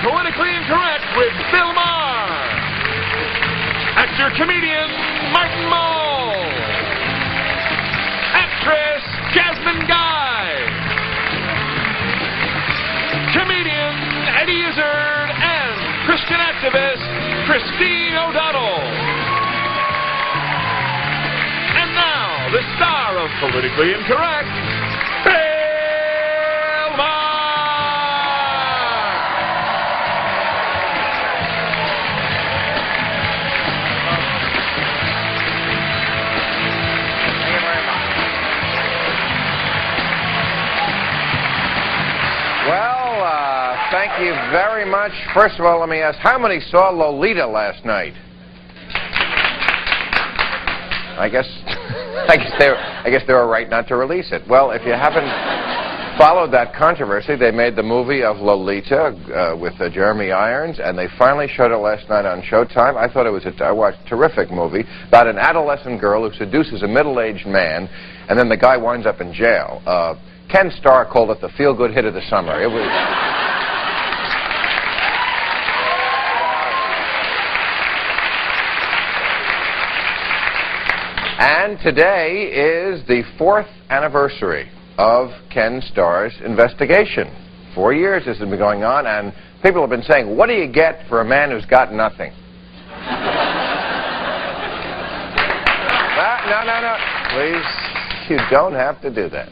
Politically Incorrect with Bill Maher. Actor-comedian Martin Mull. Actress Jasmine Guy. Comedian Izzard and Christian activist Christine O'Donnell. And now, the star of Politically Incorrect, Bill Maher. Thank you very much. First of all, let me ask, how many saw Lolita last night? I guess they were right not to release it. Well, if you haven't followed that controversy, they made the movie of Lolita with Jeremy Irons, and they finally showed it last night on Showtime. I thought it was a terrific movie about an adolescent girl who seduces a middle-aged man, and then the guy winds up in jail. Ken Starr called it the feel-good hit of the summer. It was... And today is the 4th anniversary of Ken Starr's investigation. 4 years this has been going on, and people have been saying, what do you get for a man who's got nothing? No. Please, you don't have to do that.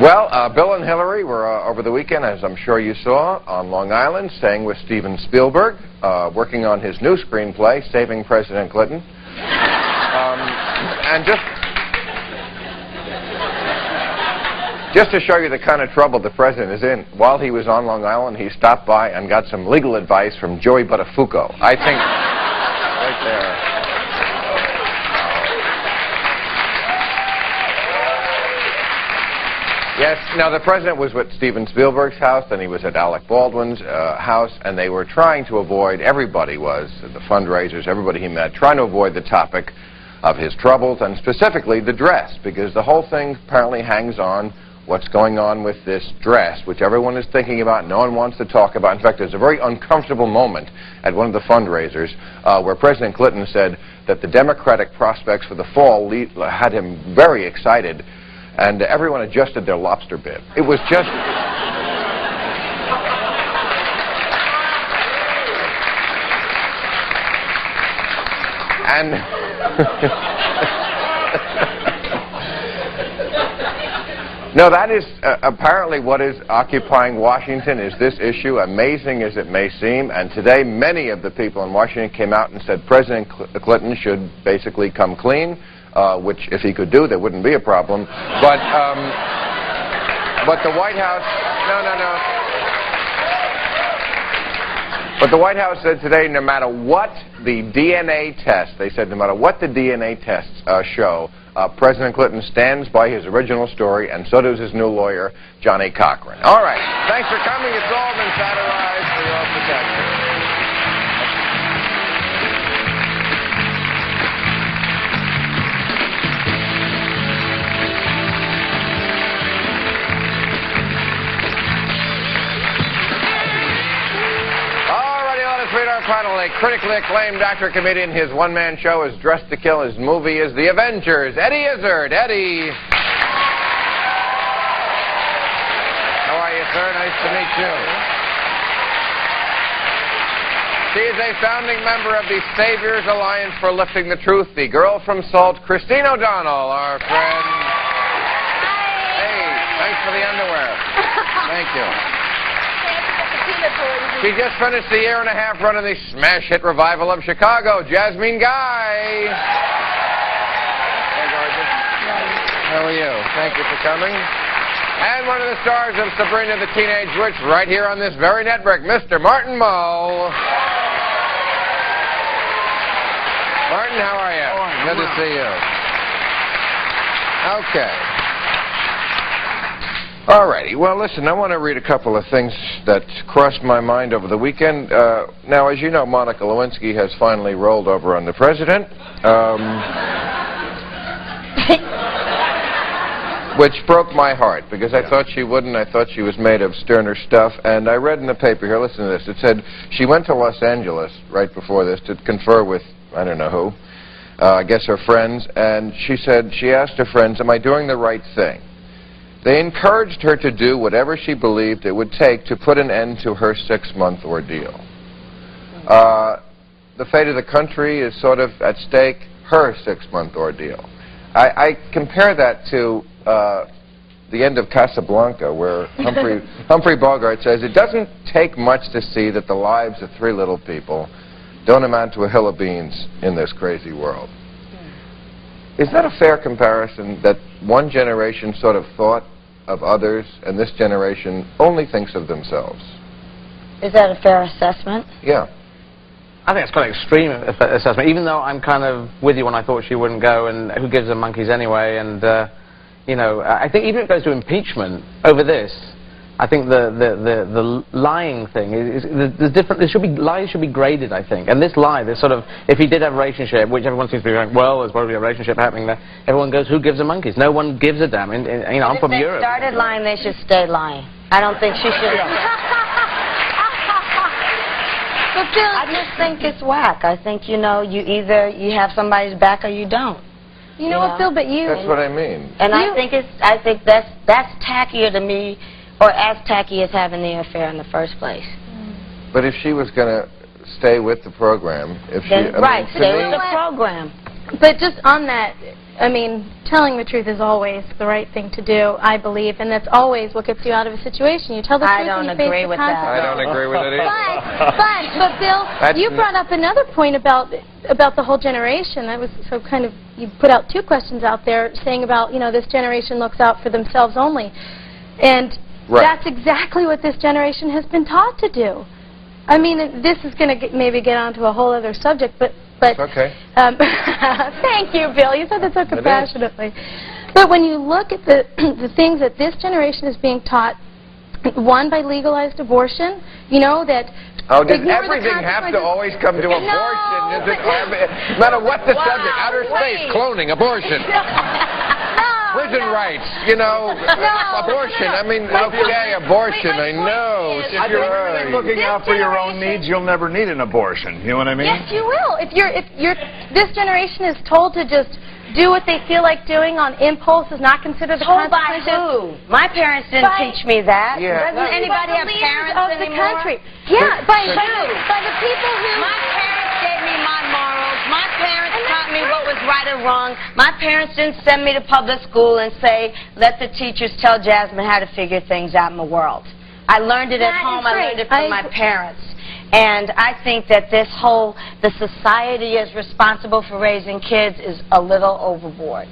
Well, Bill and Hillary were over the weekend, as I'm sure you saw, on Long Island, staying with Steven Spielberg, working on his new screenplay, Saving President Clinton. And just to show you the kind of trouble the president is in, while he was on Long Island, he stopped by and got some legal advice from Joey Buttafuoco. I think right there. Yes, now the president was at Steven Spielberg's house, then he was at Alec Baldwin's house, and they were trying to avoid, everybody was, the fundraisers, everybody he met, trying to avoid the topic of his troubles, and specifically the dress, because the whole thing apparently hangs on what's going on with this dress, which everyone is thinking about, no one wants to talk about. In fact, there's a very uncomfortable moment at one of the fundraisers where President Clinton said that the Democratic prospects for the fall had him very excited, and everyone adjusted their lobster bib. It was just... and... No, that is apparently what is occupying Washington, is this issue, amazing as it may seem. And today, many of the people in Washington came out and said President Clinton should basically come clean, which, if he could do, there wouldn't be a problem. But the White House, no. But the White House said today, no matter what the DNA tests, they said no matter what the DNA tests show, President Clinton stands by his original story, and so does his new lawyer, Johnny Cochran. All right. Thanks for coming. It's all been satirized for your protection. Our panel, a critically acclaimed actor, comedian. His one-man show is Dressed to Kill. His movie is The Avengers. Izzard. Eddie. How are you, sir? Nice to meet you. She is a founding member of the Saviors Alliance for Lifting the Truth. The girl from Salt, Christine O'Donnell, our friend. Hey, thanks for the underwear. Thank you. She just finished the year-and-a-half run of the smash hit revival of Chicago, Jasmine Guy. Hey, gorgeous. How are you? Thank you for coming. And one of the stars of Sabrina the Teenage Witch, right here on this very network, Mr. Martin Mull. Martin, how are you? Good to see you. Okay. All righty. Well, listen, I want to read a couple of things that crossed my mind over the weekend. Now, as you know, Monica Lewinsky has finally rolled over on the president. which broke my heart, because I thought she wouldn't. I thought she was made of sterner stuff. And I read in the paper here, listen to this, it said she went to Los Angeles right before this to confer with, I don't know who, I guess her friends, and she said, she asked her friends, am I doing the right thing? They encouraged her to do whatever she believed it would take to put an end to her 6-month ordeal. The fate of the country is sort of at stake, her 6-month ordeal. I compare that to the end of Casablanca, where Humphrey Bogart says, it doesn't take much to see that the lives of 3 little people don't amount to a hill of beans in this crazy world. Is that a fair comparison, that one generation sort of thought of others, and this generation only thinks of themselves? Is that a fair assessment? Yeah. I think it's quite an extreme assessment, even though I'm kind of with you when I thought she wouldn't go, and who gives her monkeys anyway, and, you know, I think even if it goes to impeachment over this, I think the lying thing is different. Lies should be graded, I think. And this lie, this sort of, if he did have a relationship, which everyone seems to be going, well, there's probably a relationship happening there. Everyone goes, who gives a monkeys? No one gives a damn. You know, I'm from Europe. If they started lying, they should stay lying. I don't think she should. But Bill, I just think it's whack. I think, you know, you either you have somebody's back or you don't. You know what, Bill? But you. That's what I mean. And I think that's tackier to me. Or as tacky as having the affair in the first place. But if she was going to stay with the program, if she... Right, stay with the program. But just on that, I mean, telling the truth is always the right thing to do, I believe, and that's always what gets you out of a situation. You tell the truth and you face the consequences. I don't agree with it either. But Bill, you brought up another point about the whole generation. That was so kind of, you put out 2 questions out there saying about, you know, this generation looks out for themselves only. And that's exactly what this generation has been taught to do. I mean, this is going to maybe get onto a whole other subject, but okay. Thank you, Bill. You said that so compassionately. But when you look at the things that this generation is being taught, one, by legalized abortion, you know, that... Oh, does everything have to always come to abortion? No, no matter what the subject, outer space, cloning, abortion. Prison rights, you know, abortion. I mean, okay, abortion, I know. If you're really looking out for your own needs, you'll never need an abortion. You know what I mean? Yes, you will. This generation is told to just do what they feel like doing on impulse, is not considered the consequences. Told by who? My parents didn't teach me that. Yeah. Doesn't anybody have parents of anymore? The country. Yeah, by who? By the people who... My parents gave me my morals. My parents taught me what was right or wrong. My parents didn't send me to public school and say, let the teachers tell Jasmine how to figure things out in the world. I learned it at home. I learned it from my parents. And I think that the society is responsible for raising kids is a little overboard.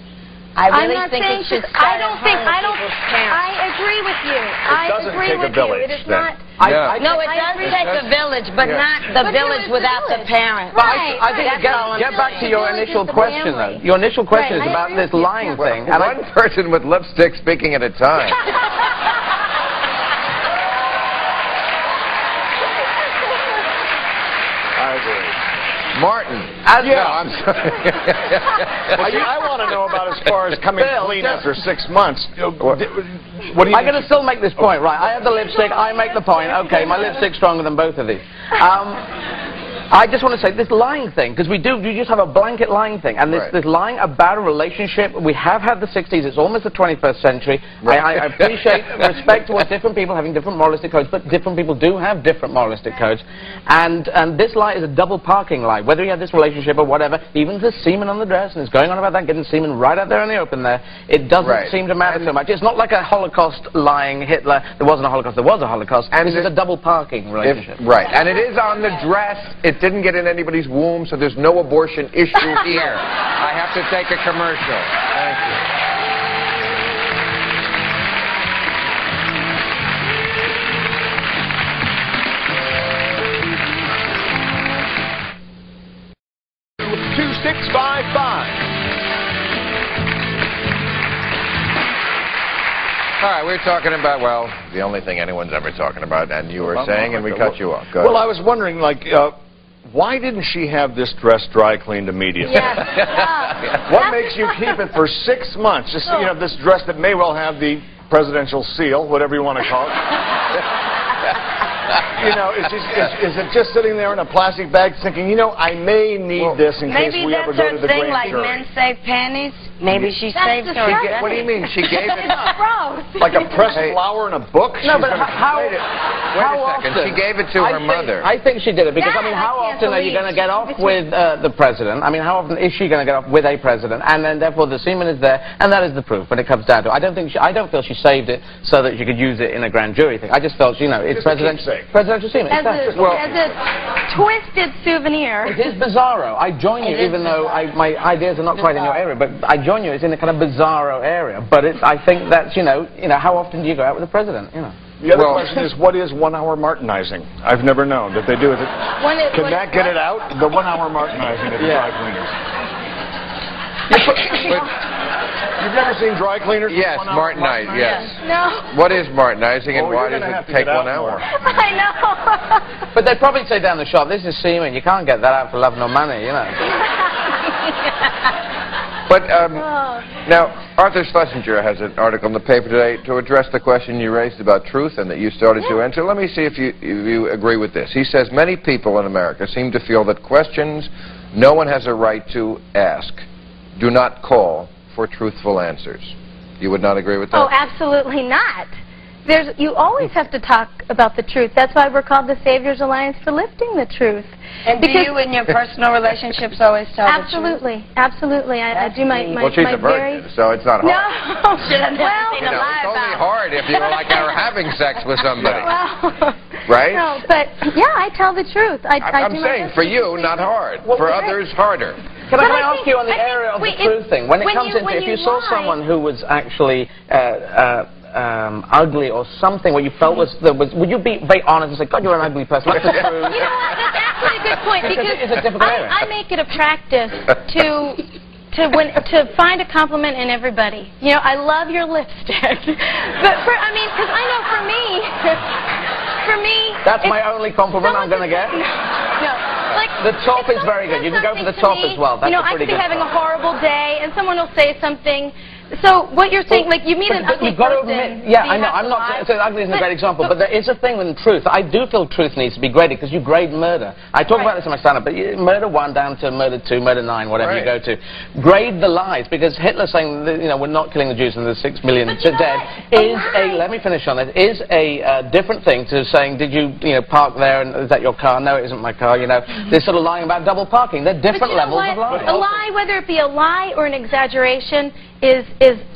I really think it should start at home with people's parents. I agree with you. I agree with you. It is not... No, it does take a village, but not the village without the parents. Right. I think get back to your initial question, though. Your initial question is about this lying thing. And one person with lipstick speaking at a time. Martin. Yeah, I'm sorry. I want to know about as far as coming clean after 6 months. What do you? I'm going to still make this point, right? I have the lipstick. I make the point. Okay, my lipstick's stronger than both of these. I just want to say this lying thing, because we just have a blanket lying thing, and this lying about a relationship. We have had the 60s. It's almost the 21st century. I appreciate respect towards different people having different moralistic codes, but different people do have different moralistic codes, and this lie is a double parking lie. Whether you have this relationship or whatever, even the semen on the dress, and it's going on about that, getting semen right out there in the open there, it doesn't seem to matter so much. It's not like a Holocaust lying Hitler. There wasn't a Holocaust. There was a Holocaust. And this is a double parking relationship. And it is on the dress. It didn't get in anybody's womb, so there's no abortion issue here. I have to take a commercial. Thank you. 2655. All right, we're talking about, well, the only thing anyone's ever talking about, and you were saying, and we cut you off. Go ahead. Well, I was wondering, like, why didn't she have this dress dry cleaned immediately? Yes. What makes you keep it for 6 months? Just, you know, this dress that may well have the presidential seal, whatever you want to call it. You know, is it just sitting there in a plastic bag thinking, you know, I may need this in case we ever go to the grand like jury? men save panties. Maybe she saved her. What do you mean? She gave it... Like a pressed flower in a book? No, but how Wait a second. She gave it to her mother. I think she did it because, I mean, how often are you going to get off with the president? I mean, how often is she going to get off with a president? And then, therefore, the semen is there, and that is the proof when it comes down to it. I don't feel she saved it so that she could use it in a grand jury thing. I just felt, you know, it's presidential semen. As a twisted souvenir. It is bizarro. I join you, even though my ideas are not quite in your area, but I join you. It's in a kind of bizarro area. But I think that's, you know, how often do you go out with the president? You know. The other question is, what is 1 hour martinizing? I've never known that they do it. Can that get it out? The 1 hour martinizing at the dry cleaners. You've never seen dry cleaners? Yes, martinizing. Yes. No. What is martinizing, and why does it take 1 hour? I know. But they'd probably say down the shop, this is semen. You can't get that out for love nor money, you know. But now, Arthur Schlesinger has an article in the paper today to address the question you raised about truth and that you started to answer. Let me see if you agree with this. He says, many people in America seem to feel that questions no one has a right to ask do not call for truthful answers. You would not agree with that? Oh, absolutely not. You always have to talk about the truth. That's why we're called the Savior's Alliance for lifting the truth. And do you, in your personal relationships, always tell the truth? Absolutely, absolutely. I do my well, she's a virgin, so it's not hard. No, it's only hard if you like are having sex with somebody, right? No, but yeah, I tell the truth. I'm saying for you, not hard. For others, harder. Can I ask you on the area of the truth thing? When it comes into, if you saw someone who was actually ugly or something where you felt would you be very honest and say, God, you're an ugly person? That's the truth. You know what? That's actually a good point because I make it a practice to find a compliment in everybody. You know, I love your lipstick, but because I know for me, that's my only compliment I'm going to get. No. Like, the top is very good. You can go for the top as well. That's I could be having a horrible day, and someone will say something. So what you're saying, like you meet an ugly you've got to person. admit, yeah, I know. I'm not. So ugly isn't a great example, but there is a thing with truth. I do feel truth needs to be graded because you grade murder. I talk about this in my stand-up, but murder 1 down to murder 2, murder 9, whatever you go to. Grade the lies because Hitler saying that, we're not killing the Jews and there's 6 million dead is let me finish on this. Is a different thing to saying, did you park there and is that your car? No, it isn't my car. They're sort of lying about double parking. They're different levels of lying. A lie, whether it be a lie or an exaggeration, is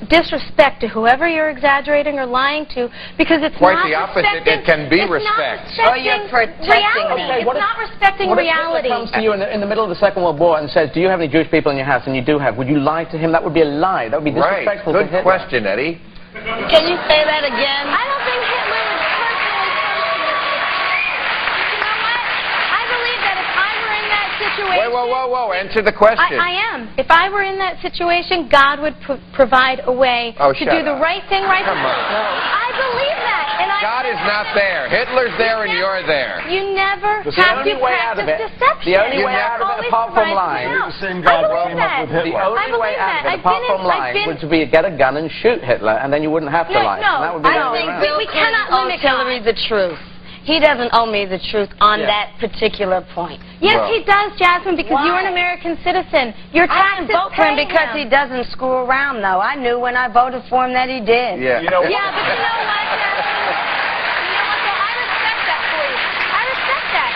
disrespect to whoever you're exaggerating or lying to, because it's quite not the opposite. It can be respect. Oh, you're protecting reality. them. It's not respecting reality. If comes to you in the middle of the Second World War and says, "Do you have any Jewish people in your house?" and you do have, would you lie to him? That would be a lie. That would be disrespectful to Hitler. Good question, Eddie. Can you say that again? I don't think Hitler is personally you know what? I believe that if I were in that situation... Whoa. Answer the question. I am. If I were in that situation, God would provide a way to do the right thing right Come on. I believe that. And God is not there. Hitler's there and you're there. You never have to practice deception. The only way out of it, apart from lying, I believe that. The only way out of it, apart from lying, would be to get a gun and shoot Hitler, and then you wouldn't have to lie. No, that would be I think we cannot limit Hillary the truth. He doesn't owe me the truth on that particular point. Yes, he does, Jasmine, because you're an American citizen. Your taxes vote for him because he doesn't screw around, though. I knew when I voted for him that he did. Yeah. But you know what, Jasmine? I respect that for you. I respect that.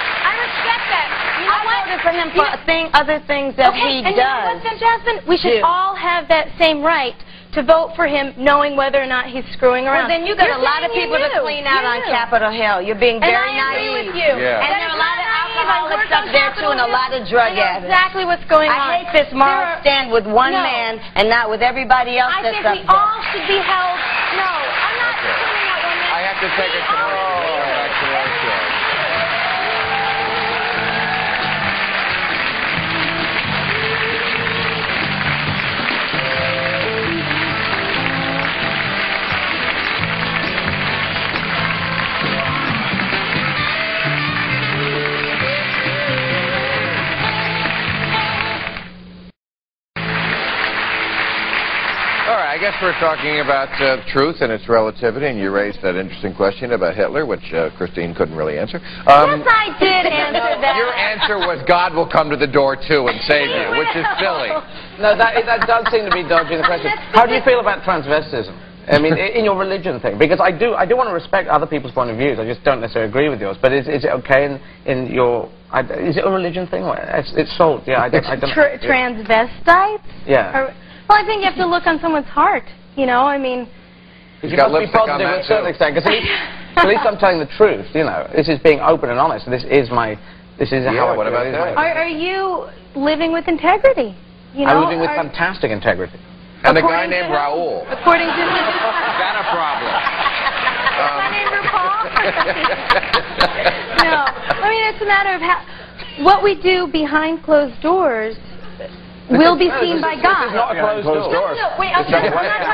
You know what? I voted for him for other things that he does. You know what, then, Jasmine? We should all have that same right to vote for him, knowing whether or not he's screwing around. Well, then you got a lot of people to clean out on Capitol Hill. You're being very And I agree naive. with you. Yeah. And there are a lot of alcoholics up there, too, and a lot of drug addicts. Exactly what's going on. I hate this moral stand with one man and not with everybody else that's up there. I think we all should be held. No, I'm not cleaning out one man. I have to take a commercial. guess we're talking about truth and its relativity, and you raised that interesting question about Hitler, which Christine couldn't really answer. Yes, I did answer that. Your answer was God will come to the door, too, and save you, which is silly. No, that does seem to be dodging the question. How do you feel about transvestism? I mean, in your religion thing, because I do want to respect other people's point of views. I just don't necessarily agree with yours. But is it okay in your? Is it a religion thing? It's sold. Yeah, I don't. Transvestites? Yeah. Well, I think you have to look on someone's heart. You know, I mean. You must be positive to a certain extent, because at least I'm telling the truth. You know, this is being open and honest. This is how I. What about that? Are you living with integrity? You know, I'm living with fantastic integrity. And a guy named Raoul. According to Is that a problem? my name RuPaul? No. I mean, it's a matter of what we do behind closed doors will be seen by God. This is not a closed door. No, wait, I'm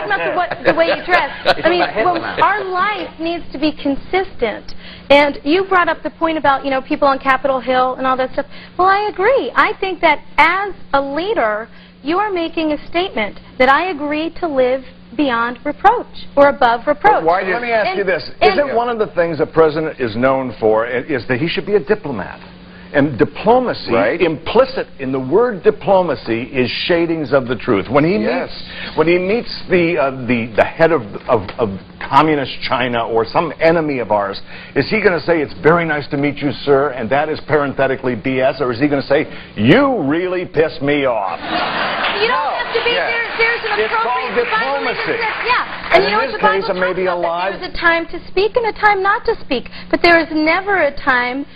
not talking about the way you dress. I mean, our life needs to be consistent. And you brought up the point about, you know, people on Capitol Hill and all that stuff. Well, I agree. I think that as a leader, you are making a statement that I agree to live beyond reproach or above reproach. Let me ask you this. Isn't one of the things the president is known for is that he should be a diplomat? And diplomacy, implicit in the word diplomacy, is shadings of the truth. When he meets the head of communist China or some enemy of ours, is he going to say, "It's very nice to meet you, sir," and that is parenthetically BS, or is he going to say, "You really pissed me off"? You don't have to be there's an It's called appropriate diplomacy. Yeah. And you know in what this the Bible case, it may be a lie. There is a time to speak and a time not to speak, but there is never a time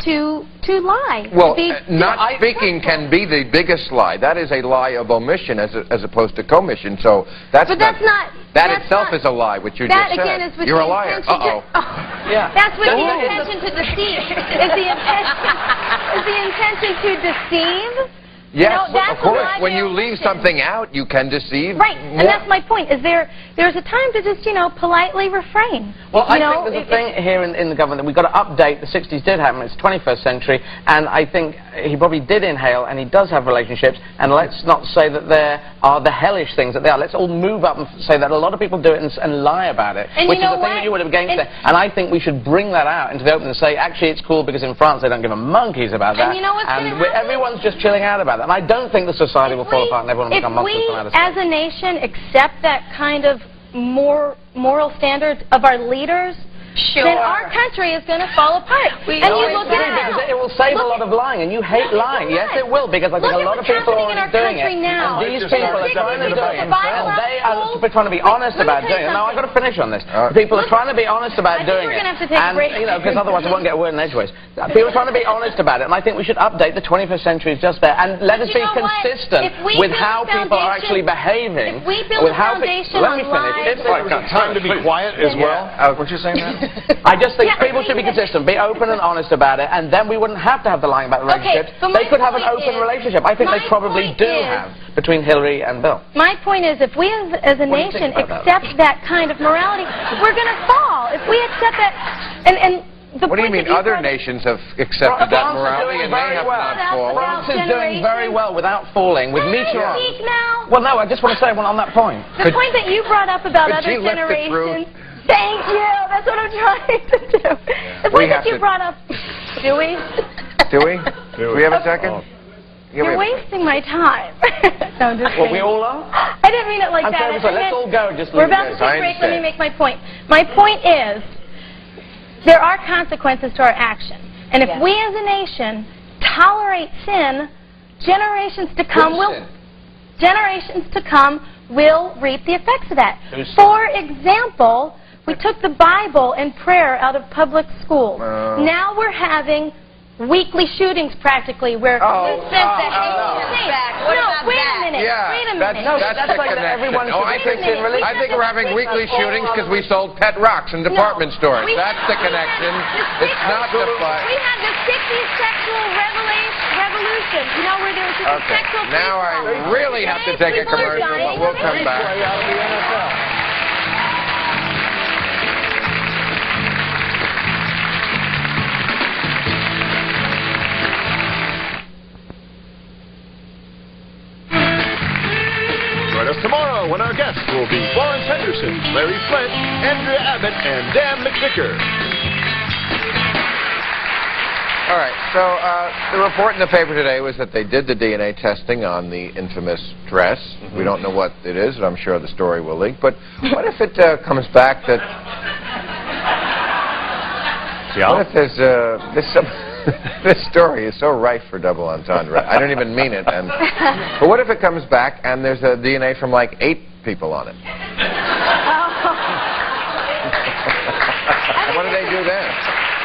to lie. Well, not speaking can be the biggest lie. That is a lie of omission as opposed to commission. So that's that itself is a lie, which you just said. Again is with You're the a liar. Yeah. That's with the intention to deceive. Is the intention to deceive? Yes, you know, of course. When you leave something out, you can deceive. Right, and that's my point. There's a time to just, you know, politely refrain. Well, I think there's a thing here in the government that we've got to update. The 60s did happen. It's 21st century, and I think he probably did inhale, and he does have relationships. And let's not say that there are the hellish things that they are. Let's all move up and say that a lot of people do it and lie about it, which is the thing that you would have against it. And I think we should bring that out into the open and say, actually, it's cool because in France they don't give a monkeys about that. And you know what's going to happen? Everyone's just chilling out about that. And I don't think the society will fall apart and everyone will become monsters from outer space. If we, as a nation, accept that kind of moral standards of our leaders, then our country is going to fall apart. Because it will save a lot of lying, and you hate lying. Yes, it will, because I think a lot of people are already doing it. Now. And these people are trying to do it, and they are trying to be honest about doing it. Now, I've got to finish on this. People are trying to be honest about doing it. And, you know, because otherwise I won't get a word in edgeways. People are trying to be honest about it, and I think we should update the 21st century is just there, and let us be consistent with how people are actually behaving. With how let me finish. Time to be quiet as well. What you saying, man? I just think people should be consistent, be open and honest about it, and then we wouldn't have to have the lying about the relationships. They could have an open relationship. I think they probably do have between Hillary and Bill. My point is, if we as a nation accept that kind of morality, we're going to fall. If we accept that, what do you mean other nations have accepted that morality and they have not fallen? France is doing very well without falling, with meteorites. Well, no, I just want to say one on that point. The point that you brought up about other generations. Thank you. That's what I'm trying to do. The point that you brought up. Do we? Do we? Do we have a second? You're wasting my time. No, I'm just well, we all are? I didn't mean it like that. Let's all go. We're about to take a break. Let me make my point. My point is, there are consequences to our action. And if we as a nation tolerate sin, generations to come will reap the effects of that. For example, we took the Bible and prayer out of public schools. Now we're having weekly shootings practically where wait a minute. No, that's the connection. I think we're having weekly shootings because we sold pet rocks in department stores. That's the connection. It's not the fight. We had the 60s sexual revolution. You know, where there was just a sexual now I really have to take a commercial, but we'll come back. Join us tomorrow when our guest will be Larry Flint, Andrea Abbott, and Dan McVicker. All right, so the report in the paper today was that they did the DNA testing on the infamous dress. We don't know what it is, and I'm sure the story will leak. But what if it comes back that... What if this story is so rife for double entendre? I don't even mean it. But what if it comes back and there's a DNA from like 8 people on it? What do they do then?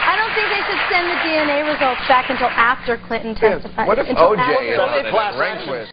I don't think they should send the DNA results back until after Clinton testified. What if O.J. is on it?